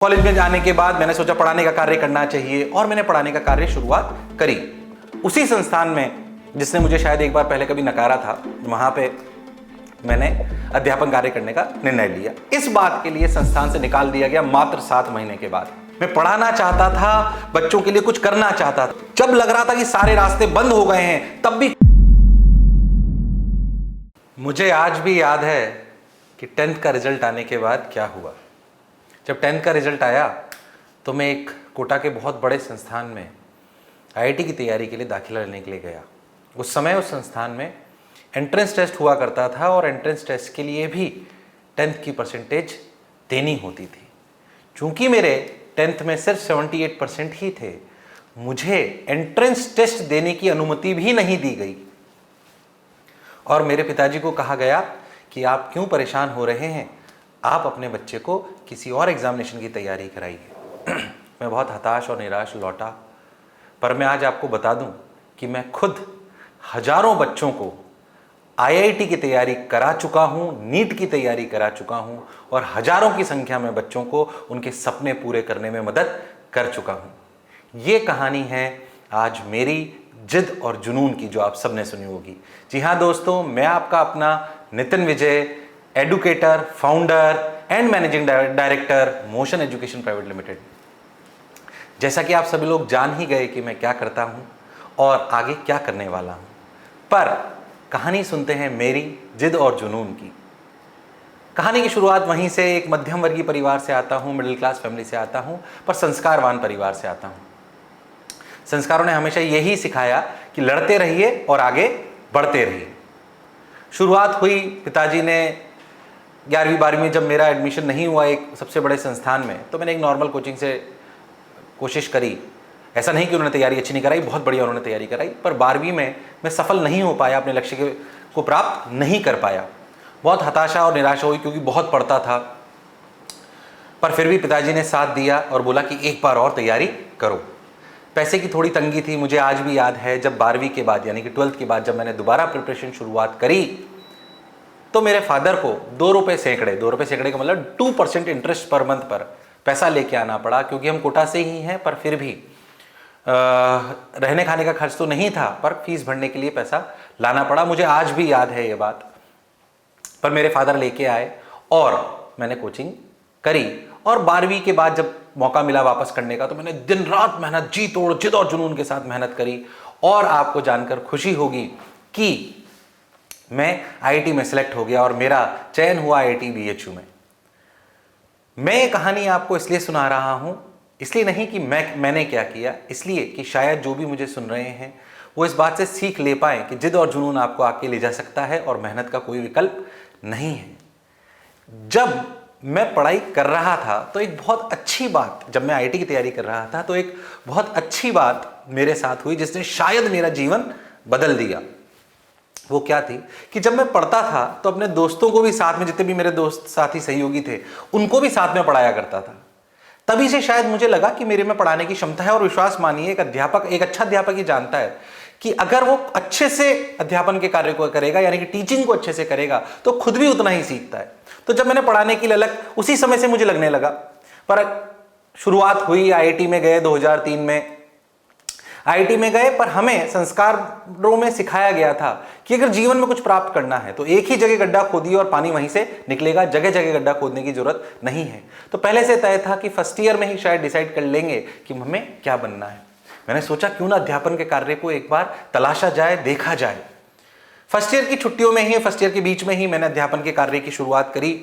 College में जाने के बाद मैंने सोचा पढ़ाने का कार्य करना चाहिए और मैंने पढ़ाने का कार्य शुरुआत करी। उसी संस्थान में जिसने मुझे शायद एक बार पहले कभी नकारा था, वहां पे मैंने अध्यापन कार्य करने का निर्णय लिया। इस बात के लिए संस्थान से निकाल दिया गया मात्र 7 महीने के बाद। मैं पढ़ाना चाहता था, बच्चों के लिए कुछ करना चाहता था। जब लग रहा था कि सारे रास्ते बंद हो गए हैं, तब भी मुझे आज भी याद है कि 10th का रिजल्ट आने के बाद क्या हुआ। जब 10th का रिजल्ट आया तो मैं एक कोटा के बहुत बड़े संस्थान में आईआईटी की तैयारी के लिए दाखिला लेने के लिए गया। उस समय उस संस्थान में एंट्रेंस टेस्ट हुआ करता था और एंट्रेंस टेस्ट के लिए भी 10th की परसेंटेज देनी होती थी। चूंकि मेरे 10th में सिर्फ 78% ही थे, मुझे एंट्रेंस टेस्ट देने की अनुमति भी नहीं दी गई और मेरे पिताजी को कहा गया कि आप क्यों परेशान हो रहे हैं, आप अपने बच्चे को किसी और एग्जामिनेशन की तैयारी कराइए। मैं बहुत हताश और निराश लौटा, पर मैं आज आपको बता दूं कि मैं खुद हजारों बच्चों को आईआईटी की तैयारी करा चुका हूं, नीट की तैयारी करा चुका हूं और हजारों की संख्या में बच्चों को उनके सपने पूरे करने में मदद कर चुका हूं। ये कहानी है आज मेरी जिद और जुनून की, जो आप सबने सुनी होगी। जी हाँ दोस्तों, मैं आपका अपना Nitin Vijay, educator, founder and managing director, Motion Education Private Limited. जैसा कि आप सभी लोग जान ही गए कि मैं क्या करता हूं और आगे क्या करने वाला हूं, पर कहानी सुनते हैं मेरी जिद और जुनून की। कहानी की शुरुआत वहीं से, एक मध्यम वर्गीय परिवार से आता हूं, मिडिल क्लास फैमिली से आता हूं, पर संस्कारवान परिवार से आता हूं। संस्कारों ने हमेशा यही सिखाया कि लड़ते रहिए और आगे बढ़ते रहिए। शुरुआत हुई, पिताजी ने 11वीं 12वीं में जब मेरा एडमिशन नहीं हुआ एक सबसे बड़े संस्थान में, तो मैंने एक नॉर्मल कोचिंग से कोशिश करी। ऐसा नहीं कि उन्होंने तैयारी अच्छी नहीं कराई, बहुत बढ़िया उन्होंने तैयारी कराई, पर 12वीं में मैं सफल नहीं हो पाया, अपने लक्ष्य को प्राप्त नहीं कर पाया। बहुत हताशा और निराशा हुई क्योंकि बहुत पढ़ता था, पर फिर भी पिताजी ने साथ दिया और बोला कि एक बार और तैयारी करो। पैसे की थोड़ी तंगी थी, मुझे आज भी याद है। जब 12वीं के बाद यानी कि 12th के बाद जब मैंने दोबारा प्रिपरेशन शुरुआत करी, तो मेरे फादर को 2 रुपये सैकड़े का मतलब 2% इंटरेस्ट पर मंथ पर पैसा लेके आना पड़ा, क्योंकि हम कोटा से ही हैं, पर फिर भी रहने खाने का खर्च तो नहीं था, पर फीस भरने के लिए पैसा लाना पड़ा। मुझे आज भी याद है ये बात। पर मेरे फादर लेके आए और मैंने कोचिंग करी और 12वीं के बाद जब मौका मिला वापस करने का, तो मैंने दिन रात मेहनत, जी तोड़, जिद और जुनून के साथ मेहनत करी। और आपको जानकर खुशी होगी कि मैं आईआईटी में सिलेक्ट हो गया और मेरा चयन हुआ आईआईटी बीएचयू में। मैं ये कहानी आपको इसलिए सुना रहा हूं, इसलिए नहीं कि मैंने क्या किया, इसलिए कि शायद जो भी मुझे सुन रहे हैं वो इस बात से सीख ले पाए कि जिद और जुनून आपको आगे ले जा सकता है और मेहनत का कोई विकल्प नहीं है। जब मैं पढ़ाई कर रहा था तो एक बहुत अच्छी बात, जब मैं आईआईटी की तैयारी कर रहा था तो एक बहुत अच्छी बात मेरे साथ हुई जिसने शायद मेरा जीवन बदल दिया। वो क्या थी कि जब मैं पढ़ता था तो अपने दोस्तों को भी साथ में, जितने भी मेरे दोस्त साथी सहयोगी थे, उनको भी साथ में पढ़ाया करता था। तभी से शायद मुझे लगा कि मेरे में पढ़ाने की क्षमता है। और विश्वास मानिए, एक अच्छा अध्यापक ही जानता है कि अगर वो अच्छे से अध्यापन के कार्य को करेगा, यानी कि टीचिंग को अच्छे से करेगा, तो खुद भी उतना ही सीखता है। तो जब मैंने पढ़ाने की ललक उसी समय से मुझे लगने लगा। पर शुरुआत हुई, आईआईटी में गए 2003 में। आईआईटी में गए, पर हमें संस्कारों में सिखाया गया था कि अगर जीवन में कुछ प्राप्त करना है तो एक ही जगह गड्ढा खोदिए और पानी वहीं से निकलेगा, जगह जगह गड्ढा खोदने की जरूरत नहीं है। तो पहले से तय था कि फर्स्ट ईयर में ही शायद डिसाइड कर लेंगे कि हमें क्या बनना है। मैंने सोचा क्यों ना अध्यापन के कार्य को एक बार तलाशा जाए, देखा जाए। फर्स्ट ईयर की छुट्टियों में ही, फर्स्ट ईयर के बीच में ही मैंने अध्यापन के कार्य की शुरुआत करी।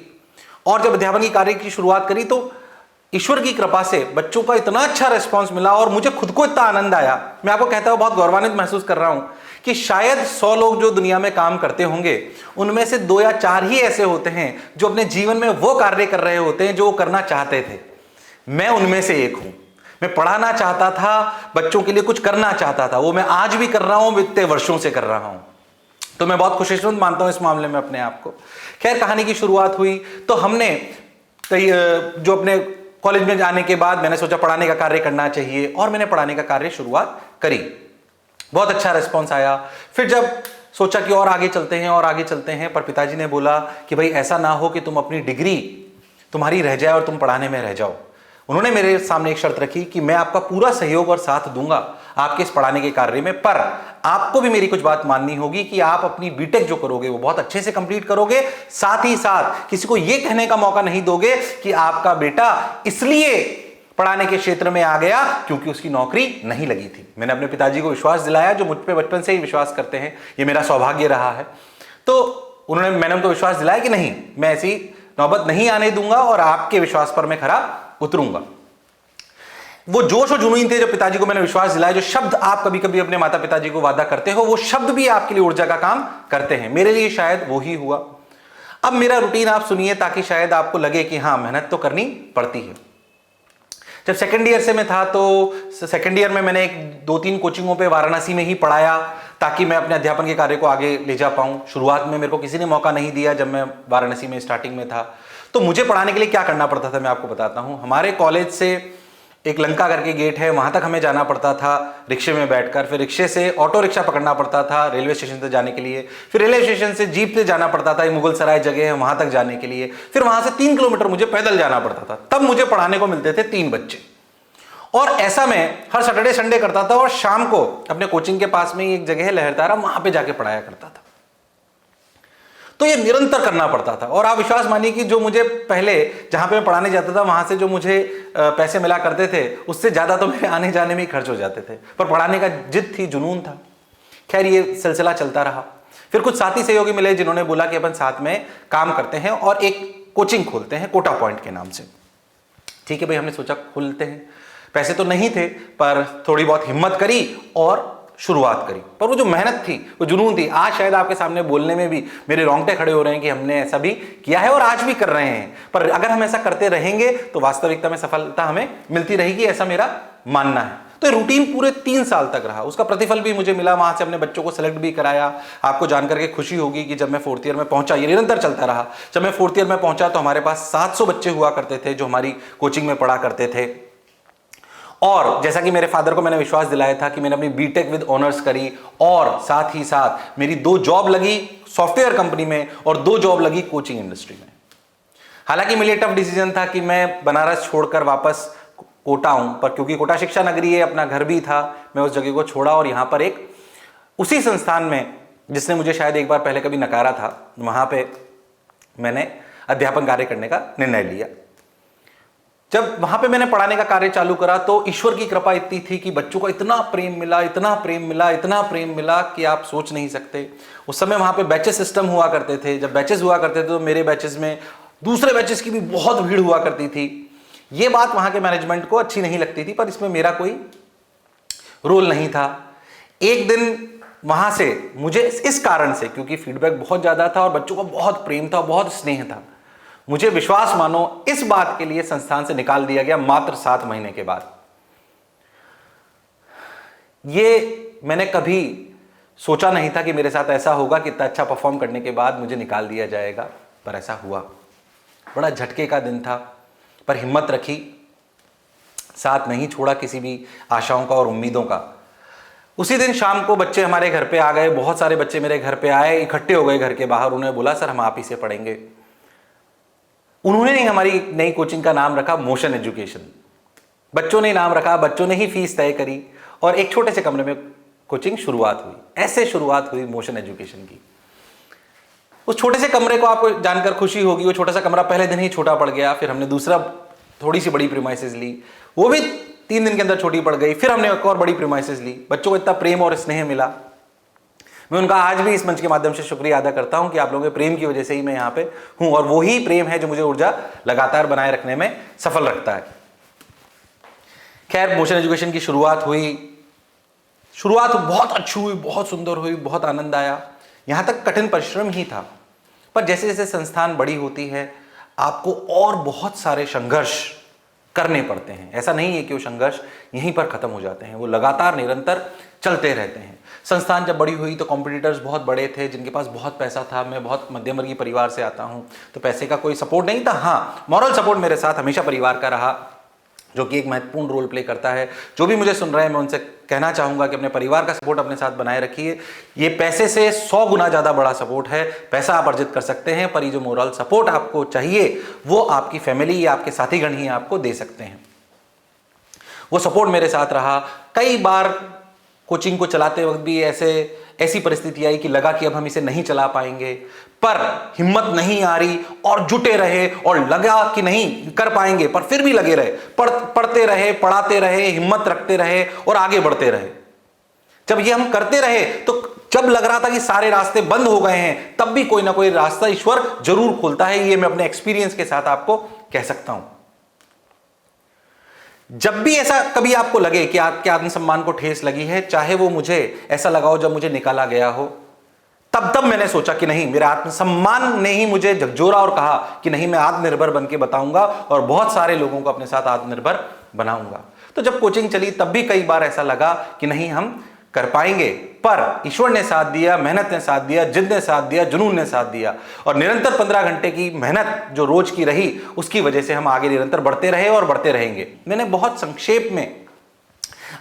और जब अध्यापन के कार्य की शुरुआत करी तो ईश्वर की कृपा से बच्चों का इतना अच्छा रिस्पांस मिला और मुझे खुद को इतना आनंद आया। मैं आपको कहता हूं, बहुत गौरवान्वित महसूस कर रहा हूं कि शायद 100 लोग जो दुनिया में काम करते होंगे, उनमें से 2 या 4 ही ऐसे होते हैं जो अपने जीवन में वो कार्य कर रहे होते हैं जो वो करना चाहते थे। मैं उनमें से एक हूं। मैं पढ़ाना चाहता था, बच्चों के लिए कुछ करना चाहता था, वो मैं आज भी कर रहा हूं, बीते वर्षों से कर रहा हूं। तो मैं बहुत खुशकिस्मत मानता हूं इस मामले में अपने आप को। खैर, कहानी की शुरुआत हुई तो हमने जो अपने कॉलेज में जाने के बाद मैंने सोचा पढ़ाने का कार्य करना चाहिए और मैंने पढ़ाने का कार्य शुरुआत करी। बहुत अच्छा रिस्पॉन्स आया। फिर जब सोचा कि और आगे चलते हैं और आगे चलते हैं, पर पिताजी ने बोला कि भाई ऐसा ना हो कि तुम अपनी डिग्री तुम्हारी रह जाए और तुम पढ़ाने में रह जाओ। उन्होंने मेरे सामने एक शर्त रखी कि मैं आपका पूरा सहयोग और साथ दूंगा आपके इस पढ़ाने के कार्य में, पर आपको भी मेरी कुछ बात माननी होगी कि आप अपनी बीटेक जो करोगे वो बहुत अच्छे से कंप्लीट करोगे, साथ ही साथ किसी को यह कहने का मौका नहीं दोगे कि आपका बेटा इसलिए पढ़ाने के क्षेत्र में आ गया क्योंकि उसकी नौकरी नहीं लगी थी। मैंने अपने पिताजी को विश्वास दिलाया, जो मुझ पे बचपन से ही विश्वास करते हैं, ये मेरा सौभाग्य रहा है। तो मैंने उनको विश्वास दिलाया कि नहीं, मैं ऐसी नौबत नहीं आने दूंगा और आपके विश्वास पर मैं खरा उतरूंगा। वो जोश और जुनून थे जो पिताजी को मैंने विश्वास दिलाया। जो शब्द आप कभी कभी अपने माता पिताजी को वादा करते हो, वो शब्द भी आपके लिए ऊर्जा का काम करते हैं। मेरे लिए शायद वो ही हुआ। अब मेरा रूटीन आप सुनिए, ताकि शायद आपको लगे कि हाँ, मेहनत तो करनी पड़ती है। जब सेकंड ईयर से मैं था, तो सेकंड ईयर में मैंने एक 2-3 कोचिंगों पे वाराणसी में ही पढ़ाया, ताकि मैं अपने अध्यापन के कार्य को आगे ले जा पाऊं। शुरुआत में मेरे को किसी ने मौका नहीं दिया जब मैं वाराणसी में स्टार्टिंग में था। तो मुझे पढ़ाने के लिए क्या करना पड़ता था, मैं आपको बताता हूं। हमारे कॉलेज से एक लंका करके गेट है, वहां तक हमें जाना पड़ता था रिक्शे में बैठकर। फिर रिक्शे से ऑटो रिक्शा पकड़ना पड़ता था रेलवे स्टेशन तक जाने के लिए। फिर रेलवे स्टेशन से जीप से जाना पड़ता था, मुगल सराय जगह है वहां तक जाने के लिए। फिर वहां से 3 किलोमीटर मुझे पैदल जाना पड़ता था। तब मुझे पढ़ाने को मिलते थे 3 बच्चे। और ऐसा मैं हर सैटरडे संडे करता था, और शाम को अपने कोचिंग के पास में ही एक जगह है लहरतारा, वहां पे जाके पढ़ाया करता था। तो ये निरंतर करना पड़ता था। और आप विश्वास मानिए कि जो मुझे पहले जहां पे मैं पढ़ाने जाता था, वहां से जो मुझे पैसे मिला करते थे, उससे ज्यादा तो मेरे आने जाने में ही खर्च हो जाते थे। पर पढ़ाने का जिद थी, जुनून था। खैर, ये सिलसिला चलता रहा। फिर कुछ साथी सहयोगी मिले जिन्होंने बोला कि अपन साथ में काम करते हैं और एक कोचिंग खोलते हैं कोटा पॉइंट के नाम से। ठीक है भाई, हमने सोचा खोलते हैं। पैसे तो नहीं थे, पर थोड़ी बहुत हिम्मत करी और शुरुआत करी। पर वो जो मेहनत थी, वो जुनून थी, आज शायद आपके सामने बोलने में भी मेरे रोंगटे खड़े हो रहे हैं कि हमने ऐसा भी किया है और आज भी कर रहे हैं। पर अगर हम ऐसा करते रहेंगे तो वास्तविकता में सफलता हमें मिलती रहेगी, ऐसा मेरा मानना है। तो रूटीन पूरे 3 साल तक रहा। उसका प्रतिफल भी मुझे मिला। वहां से अपने बच्चों को सेलेक्ट भी कराया। आपको जानकर के खुशी होगी कि जब मैं 4th ईयर में पहुंचा, ये निरंतर चलता रहा। जब मैं 4th ईयर में पहुंचा तो हमारे पास 700 बच्चे हुआ करते थे जो हमारी कोचिंग में पढ़ा करते थे। और जैसा कि मेरे फादर को मैंने विश्वास दिलाया था कि मैंने अपनी बीटेक विद ऑनर्स करी, और साथ ही साथ मेरी 2 जॉब लगी सॉफ्टवेयर कंपनी में और 2 जॉब लगी कोचिंग इंडस्ट्री में। हालांकि मेरे लिए टफ डिसीजन था कि मैं बनारस छोड़कर वापस कोटा आऊं, पर क्योंकि कोटा शिक्षा नगरी है, अपना घर भी था, मैं उस जगह को छोड़ा और यहां पर एक उसी संस्थान में जिसने मुझे शायद एक बार पहले कभी नकारा था, वहां पे मैंने अध्यापन कार्य करने का निर्णय लिया। जब वहां पे मैंने पढ़ाने का कार्य चालू करा तो ईश्वर की कृपा इतनी थी कि बच्चों को इतना प्रेम मिला, इतना प्रेम मिला, इतना प्रेम मिला कि आप सोच नहीं सकते। उस समय वहां पे बैचेस सिस्टम हुआ करते थे। जब बैचेस हुआ करते थे तो मेरे बैचेस में दूसरे बैचेस की भी बहुत भीड़ हुआ करती थी। ये बात वहां के मैनेजमेंट को अच्छी नहीं लगती थी, पर इसमें मेरा कोई रोल नहीं था। एक दिन वहां से मुझे इस कारण से, क्योंकि फीडबैक बहुत ज्यादा था और बच्चों को बहुत प्रेम था, बहुत स्नेह था, मुझे विश्वास मानो इस बात के लिए संस्थान से निकाल दिया गया मात्र 7 महीने के बाद। ये मैंने कभी सोचा नहीं था कि मेरे साथ ऐसा होगा कि इतना अच्छा परफॉर्म करने के बाद मुझे निकाल दिया जाएगा, पर ऐसा हुआ। बड़ा झटके का दिन था, पर हिम्मत रखी, साथ नहीं छोड़ा किसी भी आशाओं का और उम्मीदों का। उसी दिन शाम को बच्चे हमारे घर पे आ गए। बहुत सारे बच्चे मेरे घर पे आए, इकट्ठे हो गए घर के बाहर। उन्होंने बोला, सर हम आप ही से पढ़ेंगे। उन्होंने नहीं हमारी नई कोचिंग का नाम रखा मोशन एजुकेशन। बच्चों ने नाम रखा, बच्चों ने ही फीस तय करी और एक छोटे से कमरे में कोचिंग शुरुआत हुई। ऐसे शुरुआत हुई मोशन एजुकेशन की। उस छोटे से कमरे को आपको जानकर खुशी होगी, वो छोटा सा कमरा पहले दिन ही छोटा पड़ गया। फिर हमने दूसरा थोड़ी सी बड़ी प्रीमाइसेस ली, वो भी 3 दिन के अंदर छोटी पड़ गई। फिर हमने एक और बड़ी प्रीमाइसेस ली। बच्चों को इतना प्रेम और स्नेह मिला। मैं उनका आज भी इस मंच के माध्यम से शुक्रिया अदा करता हूं कि आप लोगों के प्रेम की वजह से ही मैं यहां पे हूं, और वही प्रेम है जो मुझे ऊर्जा लगातार बनाए रखने में सफल रखता है। खैर, मोशन एजुकेशन की शुरुआत हुई। शुरुआत बहुत अच्छी हुई, बहुत सुंदर हुई, बहुत आनंद आया। यहां तक कठिन परिश्रम ही था, पर जैसे जैसे संस्थान बड़ी होती है आपको और बहुत सारे संघर्ष करने पड़ते हैं। ऐसा नहीं है कि वो संघर्ष यहीं पर खत्म हो जाते हैं, वो लगातार निरंतर चलते रहते हैं। संस्थान जब बड़ी हुई तो कॉम्पिटिटर्स बहुत बड़े थे जिनके पास बहुत पैसा था। मैं बहुत मध्यम वर्गीय परिवार से आता हूं, तो पैसे का कोई सपोर्ट नहीं था। हाँ, मॉरल सपोर्ट मेरे साथ हमेशा परिवार का रहा, जो कि एक महत्वपूर्ण रोल प्ले करता है। जो भी मुझे सुन रहे हैं, मैं उनसे कहना चाहूंगा कि अपने परिवार का सपोर्ट अपने साथ बनाए रखिए। ये पैसे से 100 गुना ज़्यादा बड़ा सपोर्ट है। पैसा आप अर्जित कर सकते हैं, पर ये जो मोरल सपोर्ट आपको चाहिए वो आपकी फैमिली या आपके साथीगण ही आपको दे सकते हैं। वो सपोर्ट मेरे साथ रहा। कई बार कोचिंग को चलाते वक्त भी ऐसी परिस्थिति आई कि लगा कि अब हम इसे नहीं चला पाएंगे, पर हिम्मत नहीं आ रही और जुटे रहे, और लगा कि नहीं कर पाएंगे पर फिर भी लगे रहे, पढ़ते रहे, पढ़ाते रहे, हिम्मत रखते रहे और आगे बढ़ते रहे। जब ये हम करते रहे तो जब लग रहा था कि सारे रास्ते बंद हो गए हैं, तब भी कोई ना कोई रास्ता ईश्वर जरूर खोलता है। ये मैं अपने एक्सपीरियंस के साथ आपको कह सकता हूं। जब भी ऐसा कभी आपको लगे कि आपके आत्मसम्मान को ठेस लगी है, चाहे वो मुझे ऐसा लगा हो जब मुझे निकाला गया हो, तब मैंने सोचा कि नहीं, मेरे आत्मसम्मान ने ही मुझे झकझोरा और कहा कि नहीं, मैं आत्मनिर्भर बन के बताऊंगा और बहुत सारे लोगों को अपने साथ आत्मनिर्भर बनाऊंगा। तो जब कोचिंग चली तब भी कई बार ऐसा लगा कि नहीं, हम कर पाएंगे, पर ईश्वर ने साथ दिया, मेहनत ने साथ दिया, जिद ने साथ दिया, जुनून ने साथ दिया, और निरंतर 15 घंटे की मेहनत जो रोज की रही, उसकी वजह से हम आगे निरंतर बढ़ते रहे और बढ़ते रहेंगे। मैंने बहुत संक्षेप में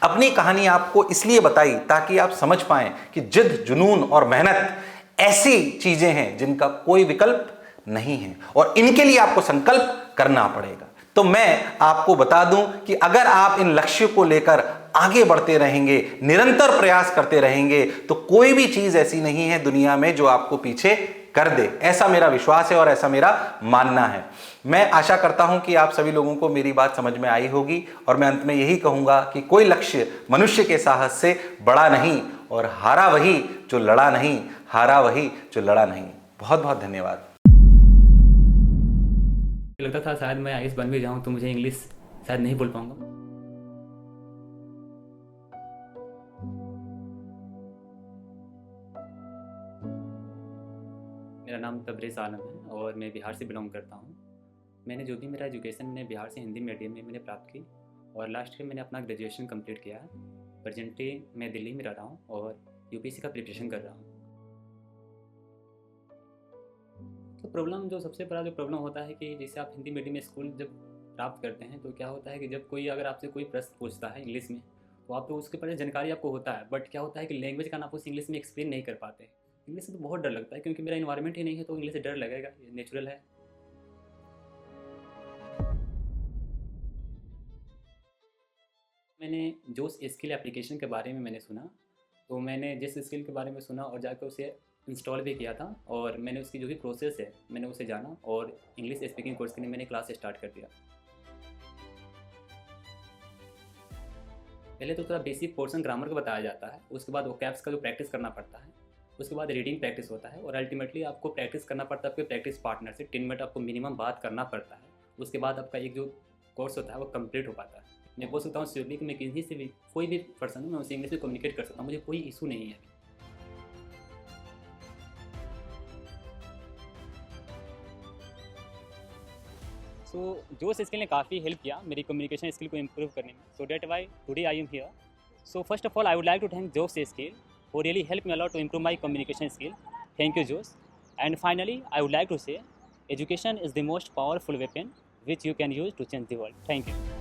अपनी कहानी आपको इसलिए बताई ताकि आप समझ पाएं कि जिद, जुनून और मेहनत ऐसी चीजें हैं जिनका कोई विकल्प नहीं है और इनके लिए आपको संकल्प करना पड़ेगा। तो मैं आपको बता दूं कि अगर आप इन लक्ष्य को लेकर आगे बढ़ते रहेंगे, निरंतर प्रयास करते रहेंगे, तो कोई भी चीज ऐसी नहीं है दुनिया में जो आपको पीछे कर दे। ऐसा मेरा विश्वास है और ऐसा मेरा मानना है। मैं आशा करता हूं कि आप सभी लोगों को मेरी बात समझ में आई होगी, और मैं अंत में यही कहूंगा कि कोई लक्ष्य मनुष्य के साहस से बड़ा नहीं, और हारा वही जो लड़ा नहीं, हारा वही जो लड़ा नहीं। बहुत बहुत धन्यवाद। लगता था शायद मैं आईएएस बन भी जाऊं तो मुझे इंग्लिश शायद नहीं बोल पाऊंगा। मेरा नाम तबरेज़ आलम है और मैं बिहार से बिलोंग करता हूं। मैंने जो भी मेरा एजुकेशन मैंने बिहार से हिंदी मीडियम में मैंने प्राप्त की, और लास्ट में मैंने अपना ग्रेजुएशन कंप्लीट किया है। प्रेजेंटली मैं दिल्ली में रह रहा हूं और यूपीएससी का प्रिपरेशन कर रहा हूं। तो प्रॉब्लम जो सबसे बड़ा जो प्रॉब्लम होता है कि जैसे आप हिंदी मीडियम स्कूल जब प्राप्त करते हैं तो क्या होता है कि जब कोई अगर आपसे कोई प्रश्न पूछता है इंग्लिश में, तो आप तो उसके बारे में जानकारी आपको होता है, बट क्या होता है कि लैंग्वेज का आप उस इंग्लिश में एक्सप्लेन नहीं कर पाते। इंग्लिश से तो बहुत डर लगता है, क्योंकि मेरा इन्वायरमेंट ही नहीं है, तो इंग्लिश से डर लगेगा, ये नेचुरल है। मैंने जोश स्किल एप्लीकेशन के बारे में मैंने सुना, तो मैंने जिस स्किल के बारे में सुना और जाकर उसे इंस्टॉल भी किया था, और मैंने उसकी जो भी प्रोसेस है मैंने उसे जाना, और इंग्लिश स्पीकिंग कोर्स के लिए मैंने क्लास स्टार्ट कर दिया। पहले तो थोड़ा बेसिक पोर्शन ग्रामर का बताया जाता है, उसके बाद वोकैब्स का जो प्रैक्टिस करना पड़ता है, उसके बाद रीडिंग प्रैक्टिस होता है, और अल्टीमेटली आपको प्रैक्टिस करना पड़ता है आपके प्रैक्टिस पार्टनर से। 10 मिनट आपको मिनिमम बात करना पड़ता है, उसके बाद आपका एक जो कोर्स होता है वो कंप्लीट हो पाता है। मैं बोल सकता हूँ श्योरली कि मैं किसी से भी, कोई भी पर्सन हूँ, मैं उससे इंग्लिश में कम्युनिकेट कर सकता हूँ, मुझे कोई इशू नहीं है। सो जोश स्किल ने काफ़ी हेल्प किया मेरी कम्युनिकेशन स्किल को इम्प्रूव करने में। So that's why today I am here. So first of all I would like to thank Josh Skill who really helped me a lot to improve my communication skill. Thank you, Josh. And finally, I would like to say, education is the most powerful weapon which you can use to change the world. Thank you.